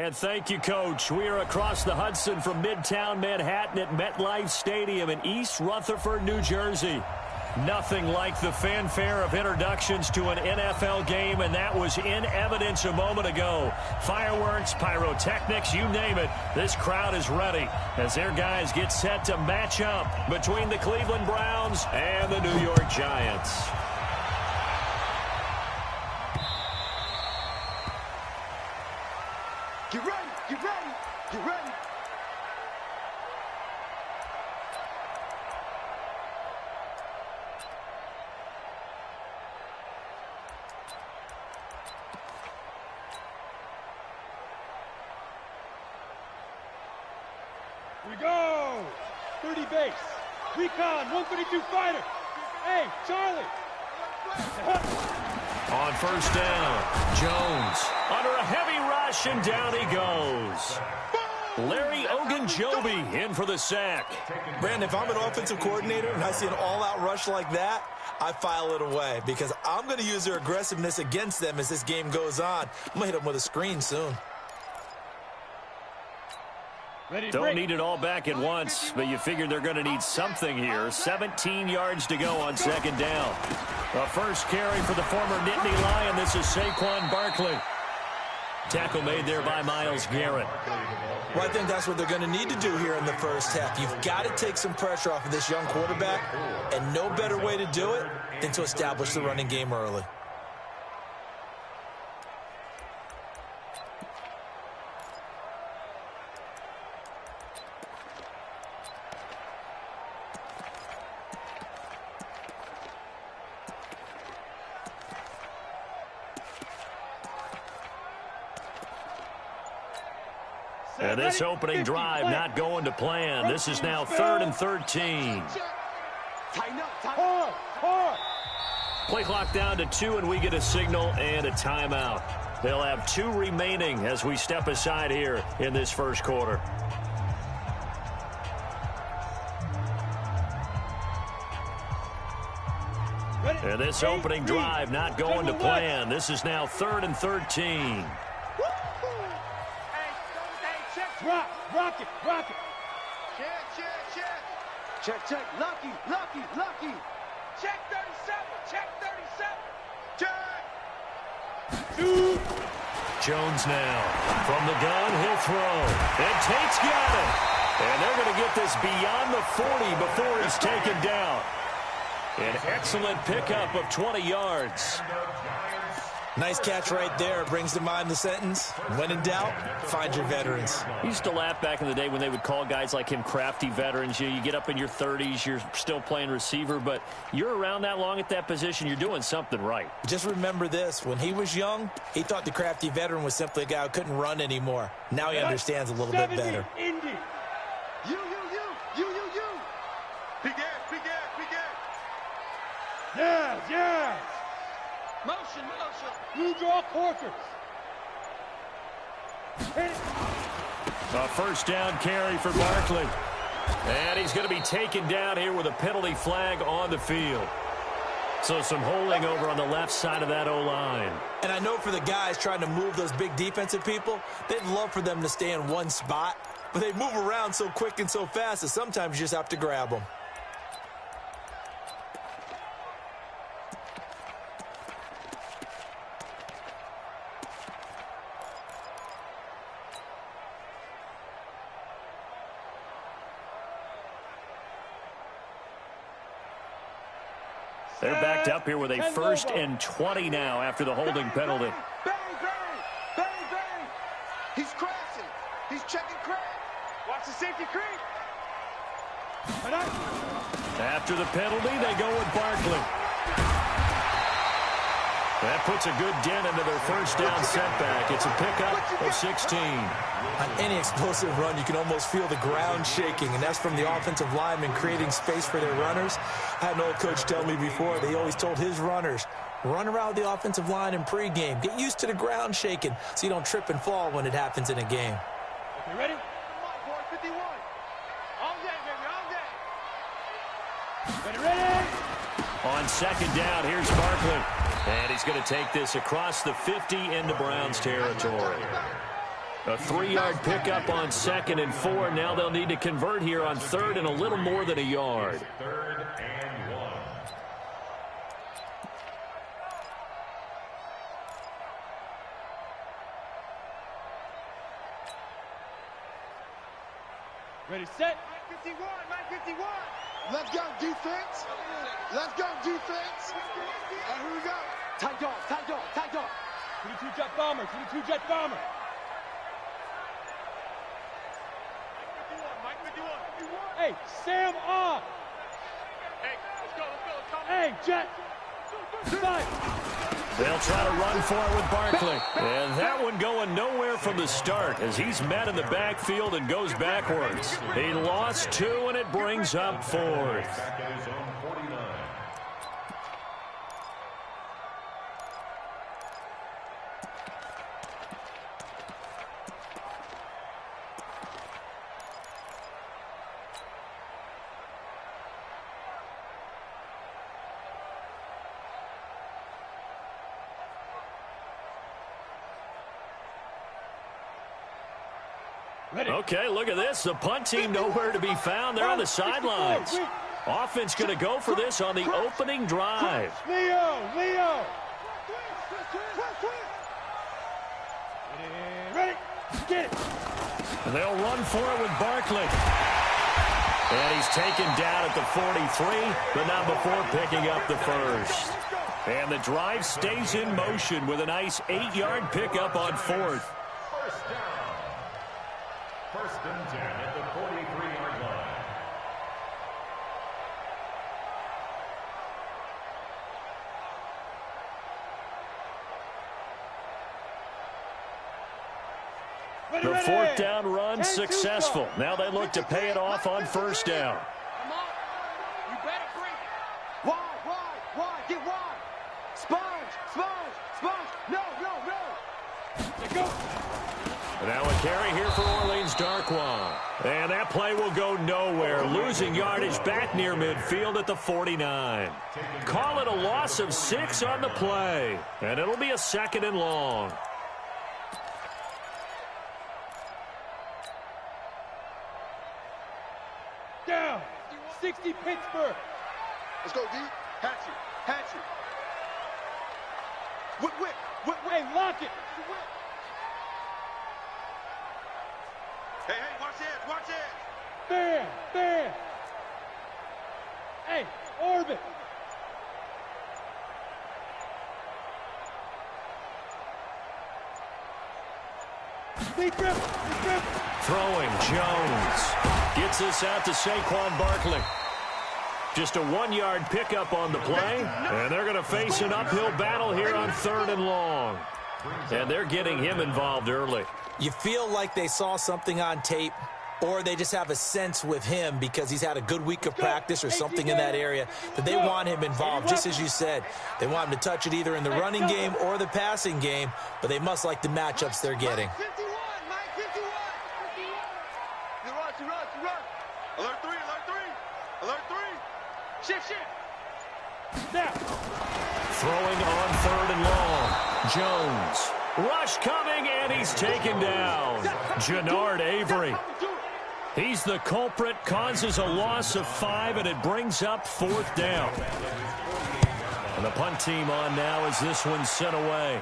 And thank you, Coach. We are across the Hudson from Midtown Manhattan at MetLife Stadium in East Rutherford, New Jersey. Nothing like the fanfare of introductions to an NFL game, and that was in evidence a moment ago. Fireworks, pyrotechnics, you name it. This crowd is ready as their guys get set to match up between the Cleveland Browns and the New York Giants. Get ready, get ready, get ready. We go! 30 base. Recon, 132 fighter. Hey, Charlie. On first down, Jones under a heavy rush, and down he goes. Larry Ogunjobi in for the sack. Brandon, if I'm an offensive coordinator and I see an all-out rush like that, I file it away because I'm going to use their aggressiveness against them as this game goes on. I'm going to hit them with a screen soon. Don't need it all back at once, but you figure they're going to need something here. 17 yards to go on second down. A first carry for the former Nittany Lion. This is Saquon Barkley. Tackle made there by Myles Garrett. Well, I think that's what they're going to need to do here in the first half. You've got to take some pressure off of this young quarterback, and no better way to do it than to establish the running game early. And this opening drive not going to plan. This is now 3rd and 13. Play clock down to 2, and we get a signal and a timeout. They'll have 2 remaining as we step aside here in this first quarter. And this opening drive not going to plan. This is now 3rd and 13. Rock it. Check. Lucky. Check 37. Check. Jones now from the gun. He'll throw. And Tate's got it. And they're going to get this beyond the 40 before he's taken down. An excellent pickup of 20 yards. Nice catch right there. Brings to mind the sentence, when in doubt, find your veterans. I used to laugh back in the day when they would call guys like him crafty veterans. You get up in your 30s, you're still playing receiver, but you're around that long at that position, you're doing something right. Just remember this. When he was young, he thought the crafty veteran was simply a guy who couldn't run anymore. Now he understands a little bit better. Indy. You. Big ass. Yes. Motion. Blue draw quarters. Hit it. A first down carry for Barkley. And he's going to be taken down here with a penalty flag on the field. So some holding over on the left side of that O-line. And I know for the guys trying to move those big defensive people, they'd love for them to stay in one spot. But they move around so quick and so fast that sometimes you just have to grab them. They're backed up here with a 1st and 20 now after the holding penalty. Bang. He's crashing. He's checking crack. Watch the safety creep. After the penalty, they go with Barkley. That puts a good dent into their first down setback. It's a pickup of 16. On any explosive run, you can almost feel the ground shaking, and that's from the offensive linemen creating space for their runners. I had an old coach tell me before, they always told his runners, run around the offensive line in pregame. Get used to the ground shaking so you don't trip and fall when it happens in a game. Okay, ready? 51. All day, baby, all day. Ready? On second down, here's Barkley. And he's going to take this across the 50 into Browns territory. A 3-yard pickup on 2nd and 4. Now they'll need to convert here on 3rd and a little more than a yard. 3rd and 1. Ready, set. 51, 51. Let's go, defense. Let's go, defense. And here we go. Tight dog, tight dog, tight dog. 22 jet bomber, 22 jet bomber. Mike 51. Hey, Sam on. Hey, let's go. Hey, jet. Fight. They'll try to run for it with Barkley. And that one going nowhere from the start as he's met in the backfield and goes backwards. He lost 2, and it brings up 4th. Back at his own 49. Okay, look at this. The punt team nowhere to be found. They're on the sidelines. Offense going to go for this on the opening drive. Leo. Ready, get it. And they'll run for it with Barkley. And he's taken down at the 43, but not before picking up the first. And the drive stays in motion with a nice 8-yard pickup on 4th. First down. 1st and 10 at the 43-yard line. The 4th down run successful. Now they look to pay it off on 1st down. Come on. You better bring it. Wide. Get wide. Sponge. No. Let go. Now a carry here for Orleans Darkwa. And that play will go nowhere, losing yardage back near midfield at the 49. Call it a loss of 6 on the play. And it'll be a 2nd and long. Down. 60 Pittsburgh. Let's go, D. Hatch it. Whip. Hey, lock it. Hey, watch it. Bam. Hey, orbit. Deep grip. Throwing Jones. Gets this out to Saquon Barkley. Just a 1-yard pickup on the play. And they're going to face an uphill battle here on 3rd and long. And they're getting him involved early. You feel like they saw something on tape, or they just have a sense with him because he's had a good week of practice or something in that area that they want him involved, just as you said. They want him to touch it either in the running game or the passing game, but they must like the matchups they're getting. Mike 51. You run. Alert 3. Shift. Now. Throwing on 3rd and long. Jones. Rush coming, and he's taken down. Jannard Avery. He's the culprit, causes a loss of 5, and it brings up 4th down. And the punt team on now as this one's sent away.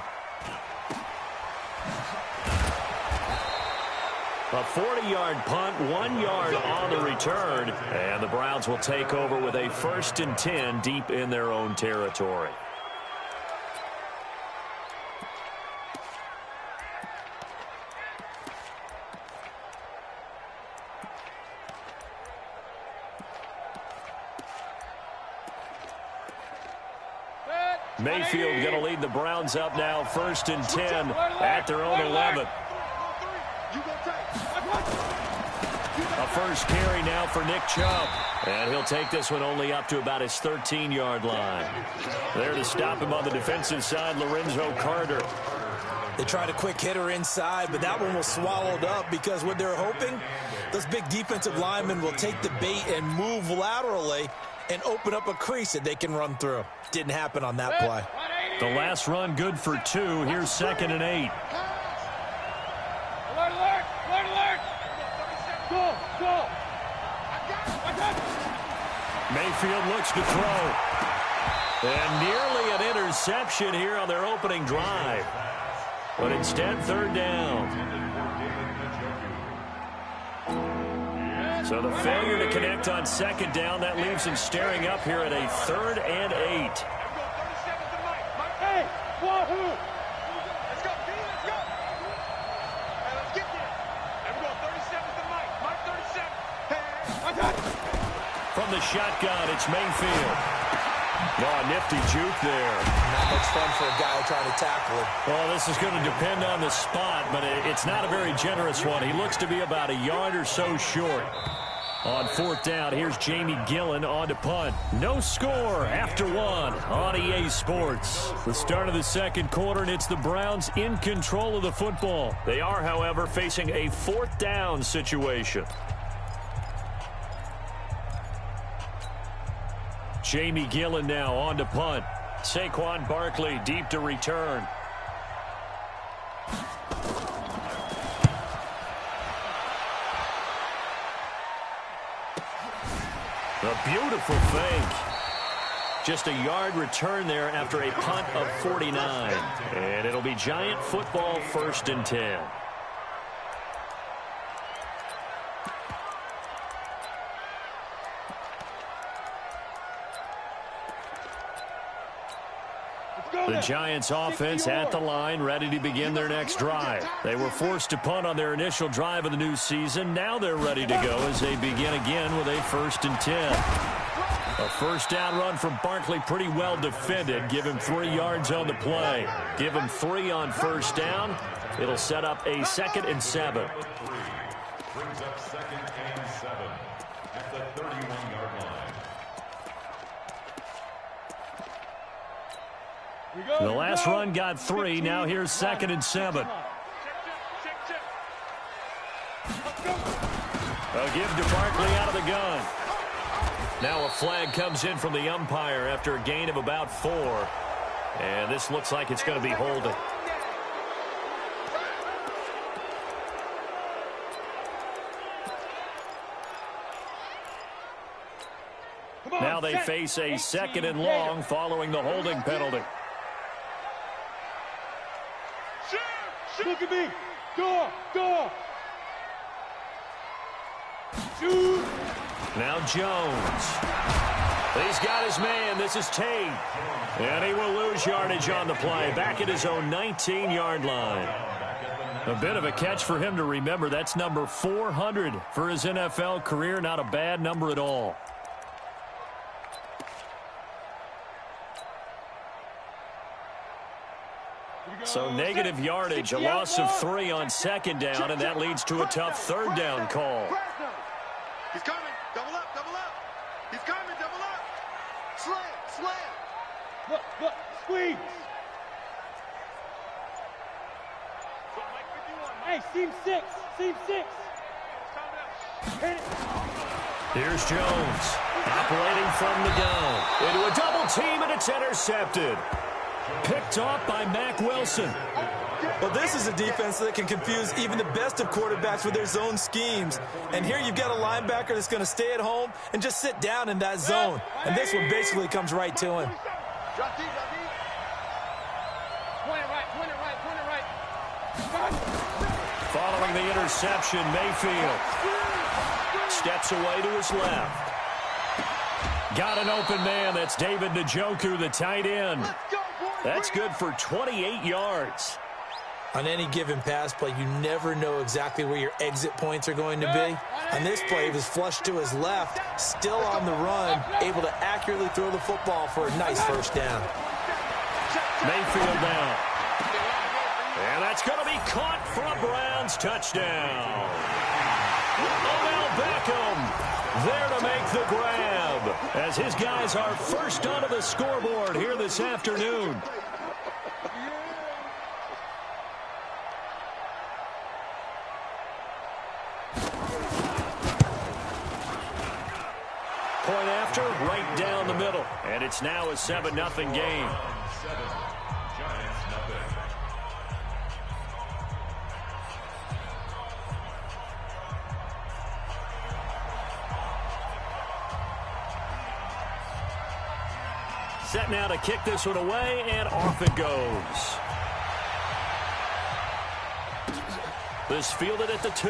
A 40-yard punt, 1 yard on the return, and the Browns will take over with a 1st and 10 deep in their own territory. Mayfield going to lead the Browns up now, 1st and 10 at their own 11. A first carry now for Nick Chubb. And he'll take this one only up to about his 13-yard line. There to stop him on the defensive side, Lorenzo Carter. They tried a quick hitter inside, but that one was swallowed up because what they're hoping, those big defensive linemen will take the bait and move laterally and open up a crease that they can run through. Didn't happen on that play. The last run good for 2. Here's 2nd and 8. Alert. Go, go. Mayfield looks to throw. And nearly an interception here on their opening drive. But instead, third down. So the failure to connect on second down, that leaves him staring up here at a 3rd and 8. Hey, wahoo! Let's go, D, let's go. Hey, let's get there. And we're going 37 to Mike. Mike 37. Hey. From the shotgun, it's Mayfield. Oh, nifty juke there. Not much fun for a guy trying to tackle him. Well, this is going to depend on the spot, but it's not a very generous one. He looks to be about a yard or so short. On 4th down, here's Jamie Gillen on to punt. No score after 1 on EA Sports. The start of the second quarter, and it's the Browns in control of the football. They are, however, facing a 4th down situation. Jamie Gillen now on to punt. Saquon Barkley deep to return. A beautiful fake. Just a yard return there after a punt of 49. And it'll be Giant football 1st and 10. The Giants offense at the line, ready to begin their next drive. They were forced to punt on their initial drive of the new season. Now they're ready to go as they begin again with a 1st and 10. A 1st down run from Barkley, pretty well defended. Give him 3 yards on the play. Give him 3 on 1st down. It'll set up a 2nd and 7. Brings up 2nd and 7 at the 31-yard line. The last run got 3. Now here's 2nd and 7. A give to Barkley out of the gun. Now a flag comes in from the umpire after a gain of about 4. And this looks like it's going to be holding. Now they face a 2nd and long following the holding penalty. Look at me. Go. Shoot. Now Jones. He's got his man. This is Tate. And he will lose yardage on the play. Back at his own 19-yard line. A bit of a catch for him to remember. That's number 400 for his NFL career. Not a bad number at all. So negative yardage, a loss of 3 on 2nd down, and that leads to a tough 3rd down call. He's coming. Double up. He's coming. Double up. Slam. Look. Squeeze. Hey, seam 6. Here's Jones, operating from the gun. Into a double team, and it's intercepted. Picked off by Mack Wilson. Well, this is a defense that can confuse even the best of quarterbacks with their zone schemes. And here you've got a linebacker that's going to stay at home and just sit down in that zone. And this one basically comes right to him. Drop deep. Point it right. Following the interception, Mayfield steps away to his left. Got an open man. That's David Njoku, the tight end. That's good for 28 yards. On any given pass play, you never know exactly where your exit points are going to be. On this play, he was flushed to his left, still on the run, able to accurately throw the football for a nice 1st down. Mayfield now. And that's going to be caught for a Browns touchdown. Odell Beckham there to make the grab as his guys are first onto the scoreboard here this afternoon. Point after, right down the middle. And it's now a 7-0 game. Giants nothing. Set now to kick this one away, and off it goes. This fielded at the 2.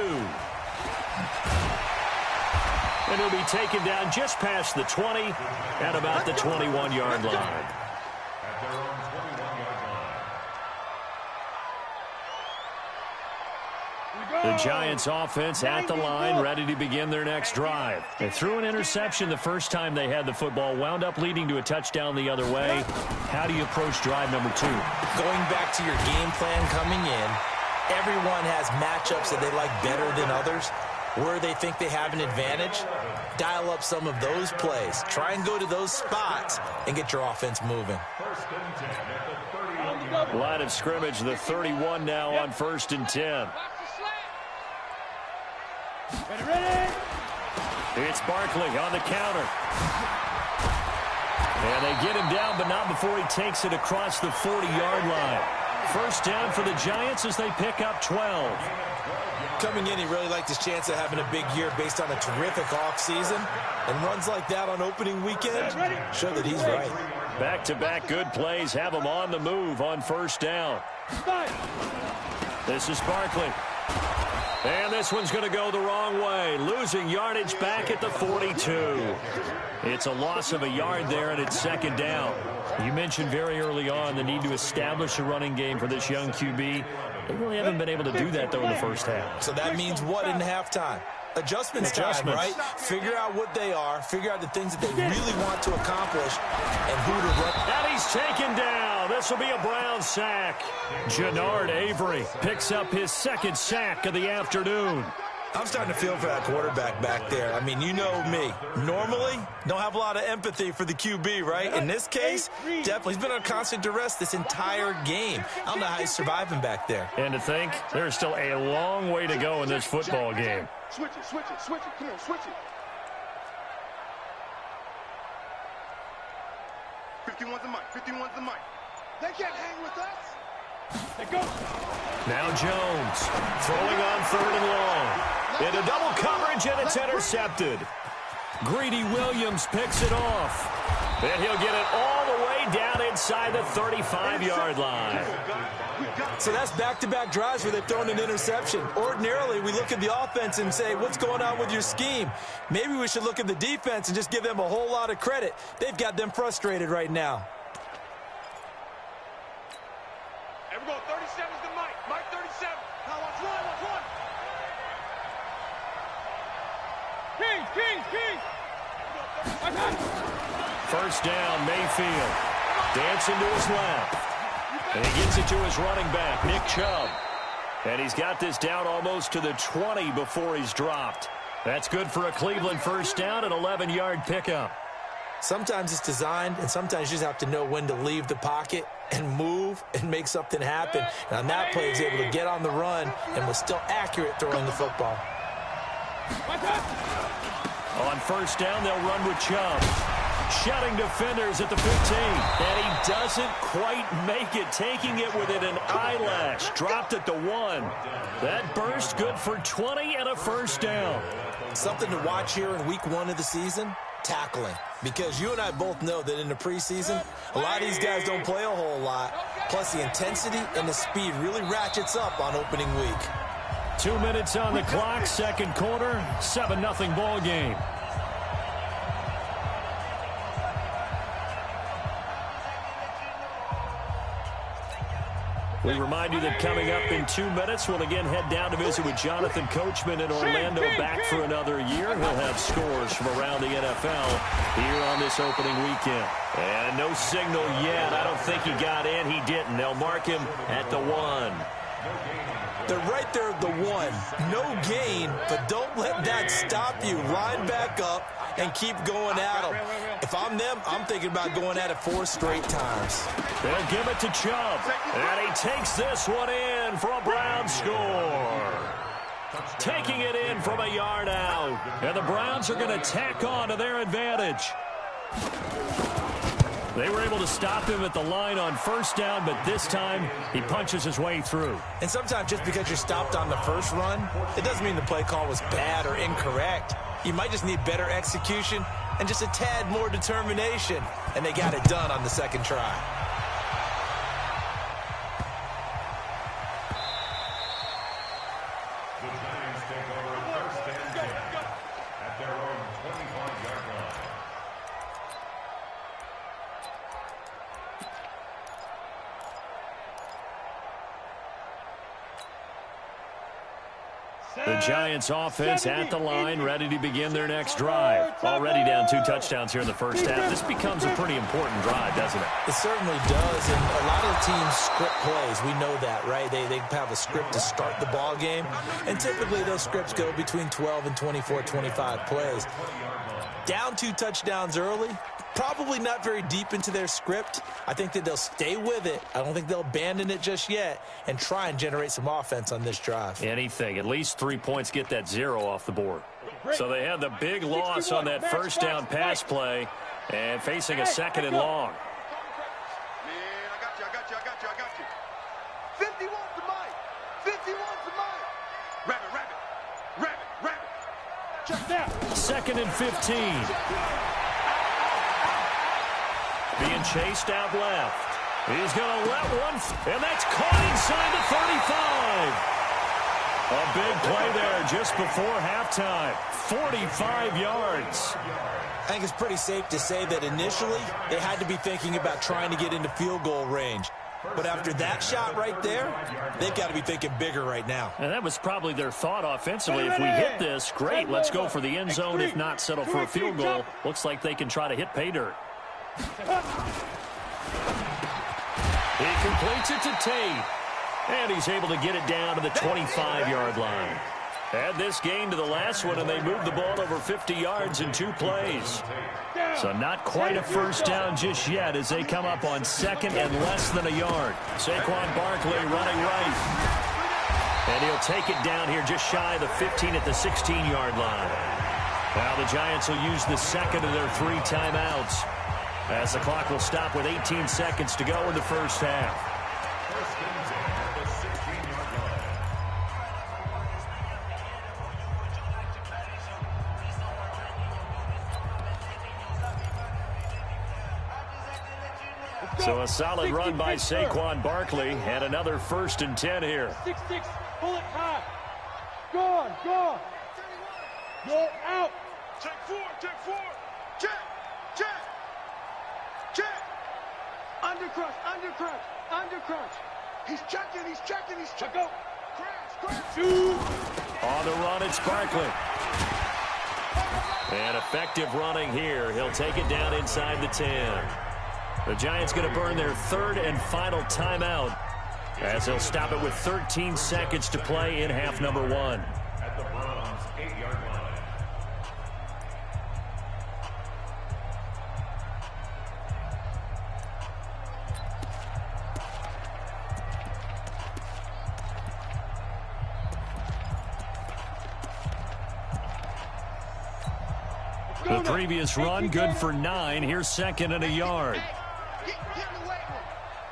And he'll be taken down just past the 20 at about the 21-yard line. At their own 21-yard line. The Giants offense at the line, ready to begin their next drive. They threw an interception the first time they had the football, wound up leading to a touchdown the other way. How do you approach drive number 2? Going back to your game plan coming in, everyone has matchups that they like better than others. Where they think they have an advantage, dial up some of those plays. Try and go to those spots and get your offense moving. First and 10 at the 31. Line of scrimmage, the 31 now on 1st and 10. Ready? It's Barkley on the counter. And they get him down, but not before he takes it across the 40-yard line. First down for the Giants as they pick up 12. Coming in, he really liked his chance of having a big year based on a terrific offseason. And runs like that on opening weekend show that he's right. Back-to-back good plays have him on the move on first down. This is Barkley. And this one's going to go the wrong way. Losing yardage back at the 42. It's a loss of a yard there, and it's second down. You mentioned very early on the need to establish a running game for this young QB. They really haven't been able to do that, though, in the first half. So that means what in halftime? Adjustments time, right? Figure out what they are. Figure out the things that they really want to accomplish and who to run. And he's taken down. This will be a Brown sack. Jannard Avery picks up his second sack of the afternoon. I'm starting to feel for that quarterback back there. I mean, you know me. Normally, don't have a lot of empathy for the QB, right? In this case, definitely. He's been on constant duress this entire game. I don't know how he's surviving back there. And to think, there's still a long way to go in this football game. Switch it, switch it, switch it. Come on, switch it. 51's the mic, 51's the mic. They can't hang with us. Now Jones throwing on 3rd and long. Into double coverage, and it's intercepted. Greedy Williams picks it off. And he'll get it all the way down inside the 35-yard line. So that's back-to-back drives where they've thrown an interception. Ordinarily, we look at the offense and say, what's going on with your scheme? Maybe we should look at the defense and just give them a whole lot of credit. They've got them frustrated right now. Here we go, 37's the mic. Mic 37. Now watch one, watch one. King. First down, Mayfield. Dancing to his left. And he gets it to his running back, Nick Chubb. And he's got this down almost to the 20 before he's dropped. That's good for a Cleveland first down, an 11-yard pickup. Sometimes it's designed, and sometimes you just have to know when to leave the pocket and move and make something happen. And on that play, he was able to get on the run and was still accurate throwing the football. On first down, they'll run with Chubb. Shutting defenders at the 15. And he doesn't quite make it, taking it within an eyelash. Dropped at the 1. That burst good for 20 and a first down. Something to watch here in week 1 of the season, tackling. Because you and I both know that in the preseason, a lot of these guys don't play a whole lot. Plus the intensity and the speed really ratchets up on opening week. 2 minutes on the clock, second quarter, 7-0 ball game. We remind you that coming up in 2 minutes, we'll again head down to visit with Jonathan Coachman in Orlando, back for another year. He'll have scores from around the NFL here on this opening weekend. And no signal yet. I don't think he got in. He didn't. They'll mark him at the 1. They're right there at the 1. No gain, but don't let that stop you. Line back up and keep going at them. If I'm them, I'm thinking about going at it 4 straight times. They'll give it to Chubb. And he takes this one in for a Brown score. Taking it in from a yard out. And the Browns are going to tack on to their advantage. They were able to stop him at the line on first down, but this time he punches his way through. And sometimes just because you're stopped on the first run, it doesn't mean the play call was bad or incorrect. You might just need better execution and just a tad more determination, and they got it done on the second try. The Giants take over first and 10 at their own 25-yard line. The Giants offense at the line, ready to begin their next drive. Already down 2 touchdowns here in the first half. This becomes a pretty important drive, doesn't it? It certainly does, and a lot of teams script plays. We know that, right? They have a script to start the ball game, and typically those scripts go between 12 and 24, 25 plays. Down 2 touchdowns early, probably not very deep into their script. I think that they'll stay with it. I don't think they'll abandon it just yet and try and generate some offense on this drive. Anything. At least 3 points, get that 0 off the board. So they had the big loss on that first down pass play and facing a second and long. Man, I got you. 51 to Mike. 51 to Mike. Rabbit. Check down. Second and 15. Being chased out left. He's going to let one, and that's caught inside the 35. A big play there just before halftime. 45 yards. I think it's pretty safe to say that initially they had to be thinking about trying to get into field goal range. But after that shot right there, they've got to be thinking bigger right now. And that was probably their thought offensively. If we hit this, great, let's go for the end zone. If not, settle for a field goal. Looks like they can try to hit pay dirt. He completes it to Tate. And he's able to get it down to the 25-yard line. Add this game to the last one, and they moved the ball over 50 yards in 2 plays. So not quite a first down just yet as they come up on second and less than a yard. Saquon Barkley running right. And he'll take it down here just shy of the 15 at the 16-yard line. Now the Giants will use the second of their 3 timeouts, as the clock will stop with 18 seconds to go in the first half. So a solid run by Saquon Barkley, and another 1st and 10 here. 6-6, pull it high. Gone. You're out. Check 4. Check. Under crunch. He's checking. Go. Crash. On the run, it's Barkley. And effective running here. He'll take it down inside the 10. The Giants going to burn their 3rd and final timeout, as they'll stop it with 13 seconds to play in half number 1. At the Browns' 8-yard line. The previous run, good for 9. Here's 2nd and a yard. Get in the weight room.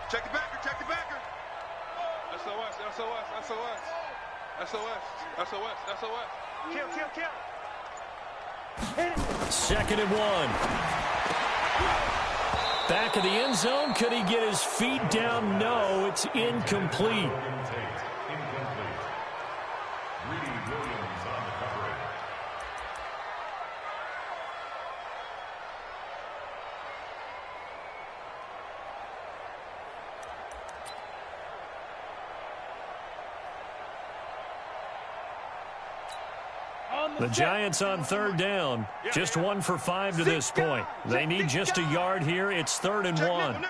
Check the backer. SOS. Kill. 2nd and 1. Back of the end zone. Could he get his feet down? No, it's incomplete. The Giants on 3rd down. Just 1 for 5 to this point. They need just a yard here. It's 3rd and 1.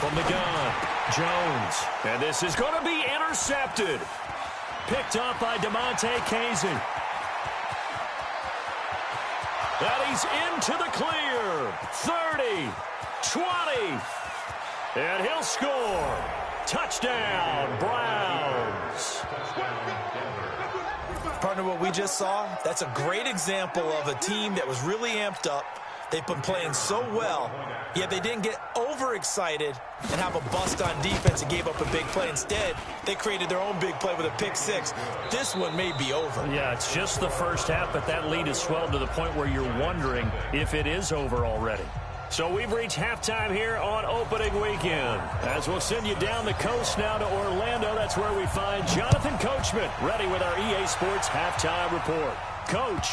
From the gun, Jones. And this is going to be intercepted. Picked up by DeMonte Casey. And he's into the clear. 30. 20, and he'll score. Touchdown, Browns. Partner, what we just saw, that's a great example of a team that was really amped up. They've been playing so well, yet they didn't get overexcited and have a bust on defense and gave up a big play. Instead, they created their own big play with a pick six. This one may be over. Yeah, it's just the first half, but that lead has swelled to the point where you're wondering if it is over already. So we've reached halftime here on opening weekend. As we'll send you down the coast now to Orlando, that's where we find Jonathan Coachman ready with our EA Sports halftime report. Coach.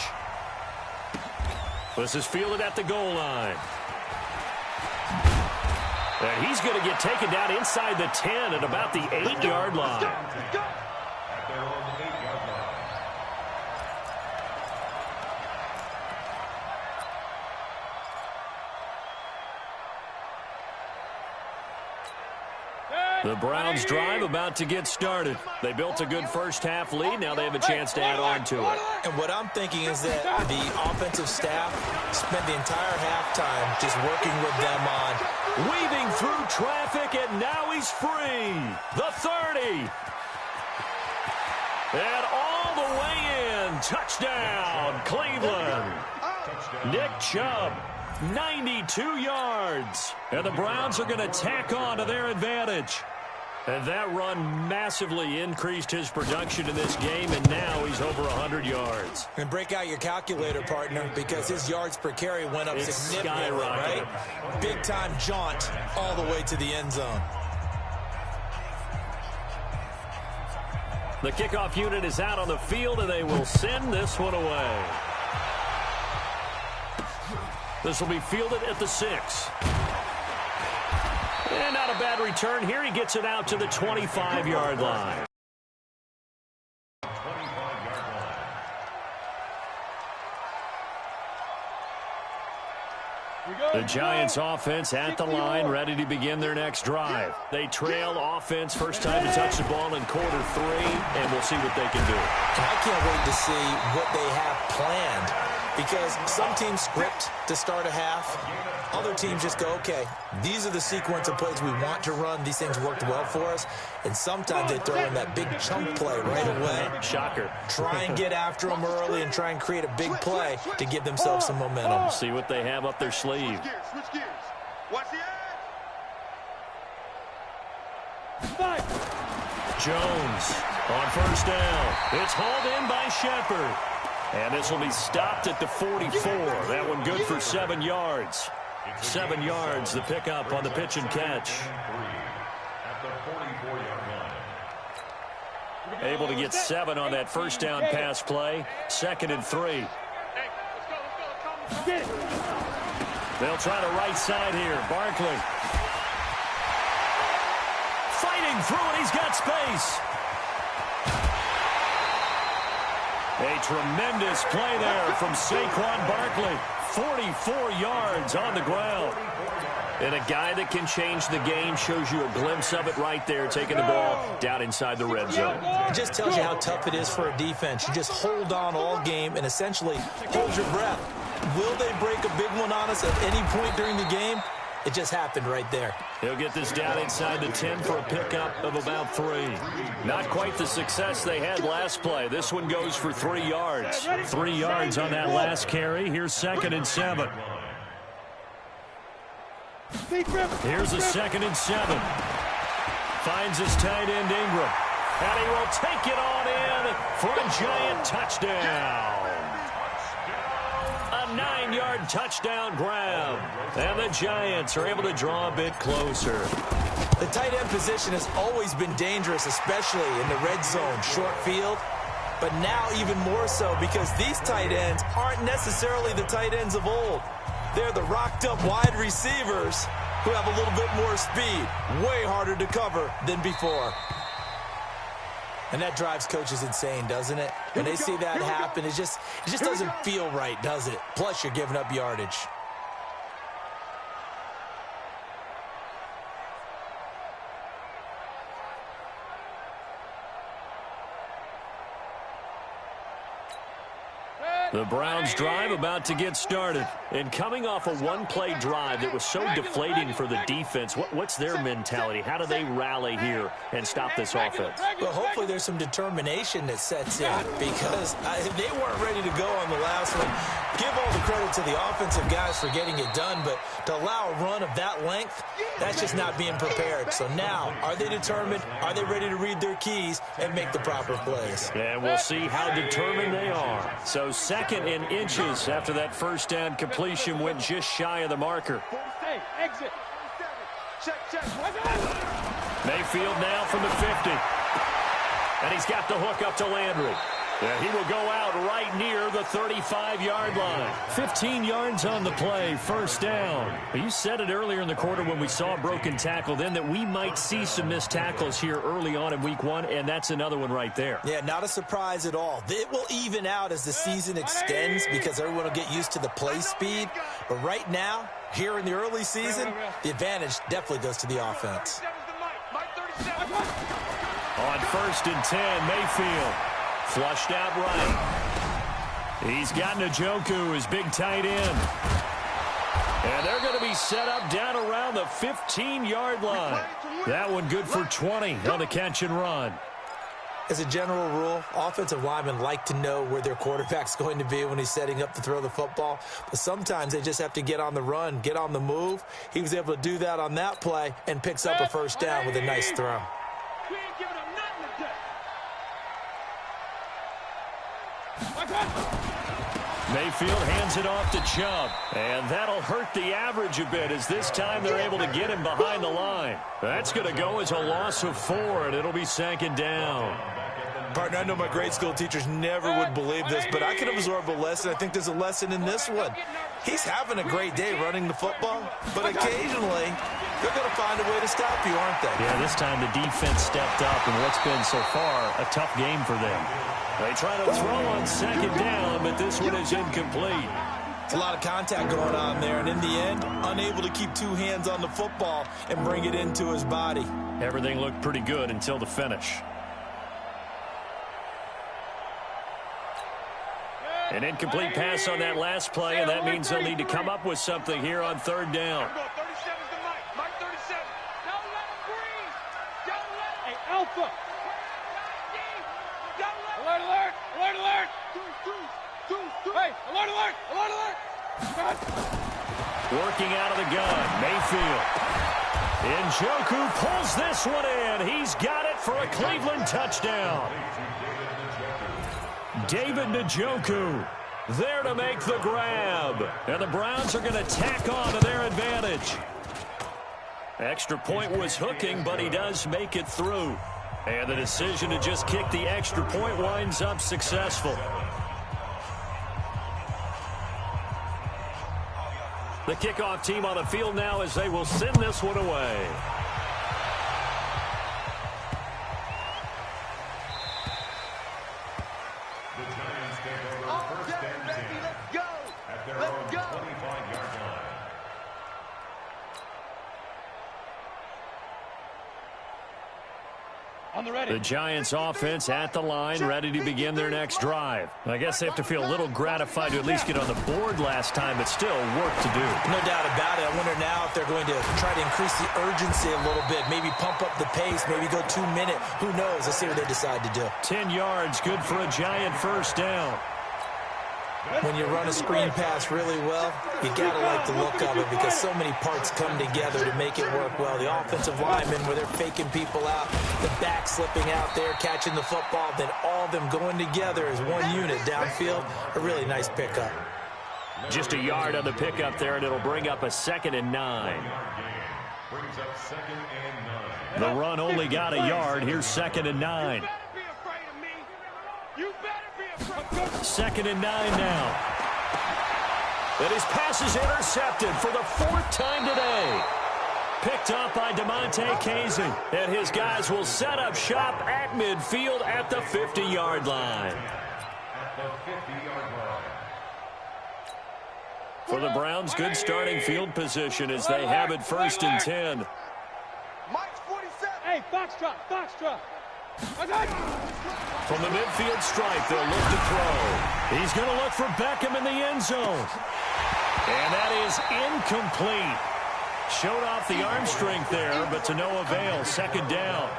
This is fielded at the goal line. And he's going to get taken down inside the 10 at about the 8-yard line. At their own 8-yard line. The Browns drive about to get started. They built a good first-half lead. Now they have a chance to add on to it. And what I'm thinking is that the offensive staff spent the entire halftime just working with them on Weaving through traffic, and now he's free. The 30. And all the way in. Touchdown, Cleveland. Nick Chubb, 92 yards. And the Browns are going to tack on to their advantage. And that run massively increased his production in this game, and now he's over 100 yards. And break out your calculator, partner, because his yards per carry went up significantly, right? Big-time jaunt all the way to the end zone. The kickoff unit is out on the field, and they will send this one away. This will be fielded at the 6. And not a bad return here. He gets it out to the 25-yard line. The Giants offense at the line, ready to begin their next drive. They trail offense, first time to touch the ball in quarter 3, and we'll see what they can do. And I can't wait to see what they have planned, because some teams script to start a half. Other teams just go, okay, these are the sequence of plays we want to run. These things worked well for us. And sometimes they throw in that big chunk play right away. Shocker. Try and get after them early and try and create a big play to give themselves some momentum. See what they have up their sleeve. Switch gears. Watch the edge. Jones on first down. It's hauled in by Shepard. And this will be stopped at the 44. That one good for 7 yards. 7 yards, the pickup on the pitch and catch. At the 44-yard line. Able to get 7 on that first down pass play. 2nd and 3. They'll try the right side here. Barkley. Fighting through it. He's got space. A tremendous play there from Saquon Barkley. 44 yards on the ground. And a guy that can change the game, shows you a glimpse of it right there, taking the ball down inside the red zone. It just tells you how tough it is for a defense. You just hold on all game and essentially hold your breath. Will they break a big one on us at any point during the game? It just happened right there. He'll get this down inside the 10 for a pickup of about 3. Not quite the success they had last play. This one goes for 3 yards. 3 yards on that last carry. Here's 2nd and 7. Here's a 2nd and 7. Finds his tight end Ingram. And he will take it on in for a giant touchdown. A 9-yard touchdown grab. And the Giants are able to draw a bit closer. The tight end position has always been dangerous, especially in the red zone, short field. But now even more so, because these tight ends aren't necessarily the tight ends of old. They're the rocked-up wide receivers who have a little bit more speed. Way harder to cover than before. And that drives coaches insane, doesn't it? When they see that happen, it just doesn't feel right, does it? Plus, you're giving up yardage. The Browns drive about to get started. And coming off a one-play drive that was so deflating for the defense, what's their mentality? How do they rally here and stop this offense? Well, hopefully there's some determination that sets in, because they weren't ready to go on the last one. give all the credit to the offensive guys for getting it done, but to allow a run of that length, that's just not being prepared. So now, are they determined? Are they ready to read their keys and make the proper plays? And we'll see how determined they are. So 2nd and inches after that first down completion went just shy of the marker. Hey, exit. Check. Mayfield now from the 50. And he's got the hook up to Landry. Yeah, he will go out right near the 35-yard line. 15 yards on the play, first down. You said it earlier in the quarter when we saw a broken tackle then that we might see some missed tackles here early on in week 1, and that's another one right there. Yeah, not a surprise at all. It will even out as the season extends because everyone will get used to the play speed. But right now, here in the early season, the advantage definitely goes to the offense. On 1st and 10, Mayfield. Flushed out right. He's got Njoku, his big tight end. And they're going to be set up down around the 15-yard line. That one good for 20 on the catch and run. As a general rule, offensive linemen like to know where their quarterback's going to be when he's setting up to throw the football. But sometimes they just have to get on the run, get on the move. He was able to do that on that play and picks up a first down with a nice throw. Mayfield hands it off to Chubb. And that'll hurt the average a bit as this time they're able to get him behind the line. That's going to go as a loss of 4, and it'll be 2nd down. Partner, I know my grade school teachers never would believe this, but I can absorb a lesson. I think there's a lesson in this one. He's having a great day running the football, but occasionally they're going to find a way to stop you, aren't they? Yeah, this time the defense stepped up in what's been so far a tough game for them. They try to throw on 2nd down, but this one is incomplete. It's a lot of contact going on there, and in the end, unable to keep 2 hands on the football and bring it into his body. Everything looked pretty good until the finish. An incomplete pass on that last play, and that means they'll need to come up with something here on 3rd down. Hey, Alpha. Alert, alert, alert, alert. Hey, alert, alert, alert, alert. Working out of the gun, Mayfield. Njoku pulls this one in. He's got it for a Cleveland touchdown. David Njoku there to make the grab. And the Browns are going to tack on to their advantage. Extra point was hooking, but he does make it through. And the decision to just kick the extra point winds up successful. The kickoff team on the field now as they will send this one away. The Giants take over 1st and 10 at their own 25-yard line. The Giants offense at the line, ready to begin their next drive. I guess they have to feel a little gratified to at least get on the board last time, but still work to do. No doubt about it. I wonder now if they're going to try to increase the urgency a little bit, maybe pump up the pace, maybe go 2 minute. Who knows? Let's see what they decide to do. 10 yards, good for a Giant first down. When you run a screen pass really well, you got to like the look of it because so many parts come together to make it work well. The offensive linemen, where they're faking people out, the back slipping out there, catching the football, then all of them going together as one unit downfield. A really nice pickup. Just a yard on the pickup there, and it'll bring up a 2nd and 9. The run only got a yard. Here's 2nd and 9. 2nd and 9 now. And his pass is intercepted for the 4th time today. Picked up by DeMonte Casey. And his guys will set up shop at midfield at the 50-yard line. For the Browns, good starting field position as they have it 1st and 10. Hey, foxtrot, foxtrot. From the midfield stripe, they'll look to throw. He's going to look for Beckham in the end zone. And that is incomplete. Showed off the arm strength there, but to no avail. 2nd down.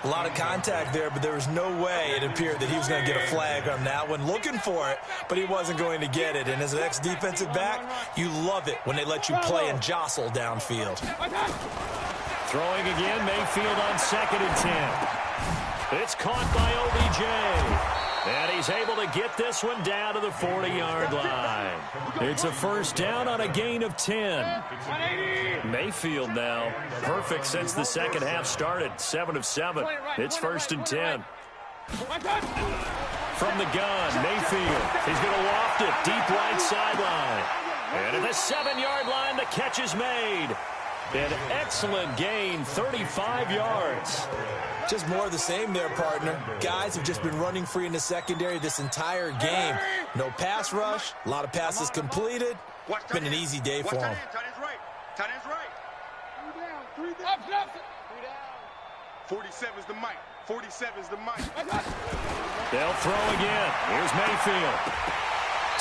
A lot of contact there, but there was no way it appeared that he was going to get a flag on that one. Looking for it, but he wasn't going to get it. And as an ex-defensive back, you love it when they let you play and jostle downfield. Throwing again, Mayfield on 2nd and 10. It's caught by OBJ. And he's able to get this one down to the 40-yard line. It's a first down on a gain of 10. Mayfield now perfect since the second half started. 7 of 7. It's 1st and 10. From the gun, Mayfield. He's going to loft it deep right sideline. And at the 7-yard line, the catch is made. An excellent gain, 35 yards. Just more of the same there, partner. Guys have just been running free in the secondary this entire game. No pass rush, a lot of passes completed. Been an easy day for them. Tight end's right. 3 down. 47's the mic. 47's the mic. They'll throw again. Here's Mayfield.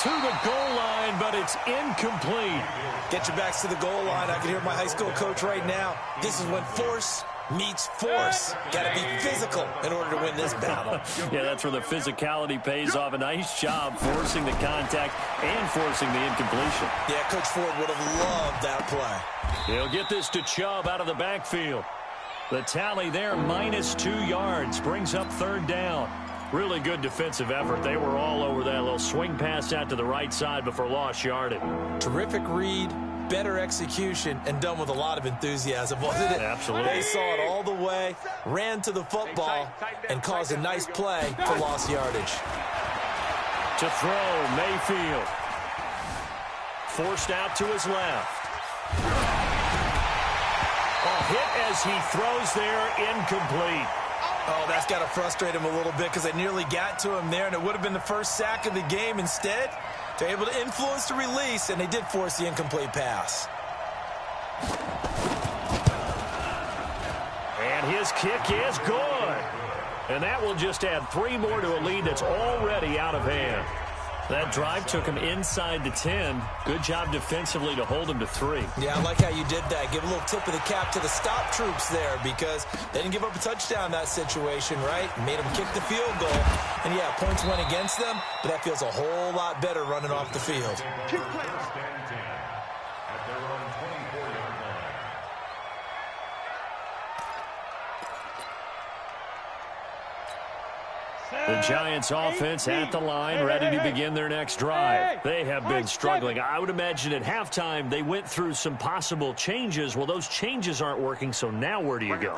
To the goal line, but it's incomplete. Get your backs to the goal line. I can hear my high school coach right now. This is when force meets force. Got to be physical in order to win this battle. Yeah, that's where the physicality pays off. A nice job forcing the contact and forcing the incompletion. Yeah, Coach Ford would have loved that play. He'll get this to Chubb out of the backfield. The tally there, -2 yards, brings up 3rd down. Really good defensive effort. They were all over that little swing pass out to the right side before lost yardage. Terrific read, better execution, and done with a lot of enthusiasm, wasn't it? Absolutely. They saw it all the way, ran to the football, and caused a nice play for lost yardage. To throw, Mayfield. Forced out to his left. A hit as he throws there, incomplete. Oh, that's got to frustrate him a little bit because they nearly got to him there, and it would have been the first sack of the game. Instead, they're able to influence the release, and they did force the incomplete pass. And his kick is good. And that will just add 3 more to a lead that's already out of hand. That drive took him inside the 10. Good job defensively to hold him to 3. Yeah, I like how you did that. Give a little tip of the cap to the stop troops there because they didn't give up a touchdown in that situation, right? Made them kick the field goal. And, yeah, points went against them, but that feels a whole lot better running off the field. The Giants offense at the line, ready to begin their next drive. They have been struggling. I would imagine at halftime they went through some possible changes. Well, those changes aren't working, so now where do you go?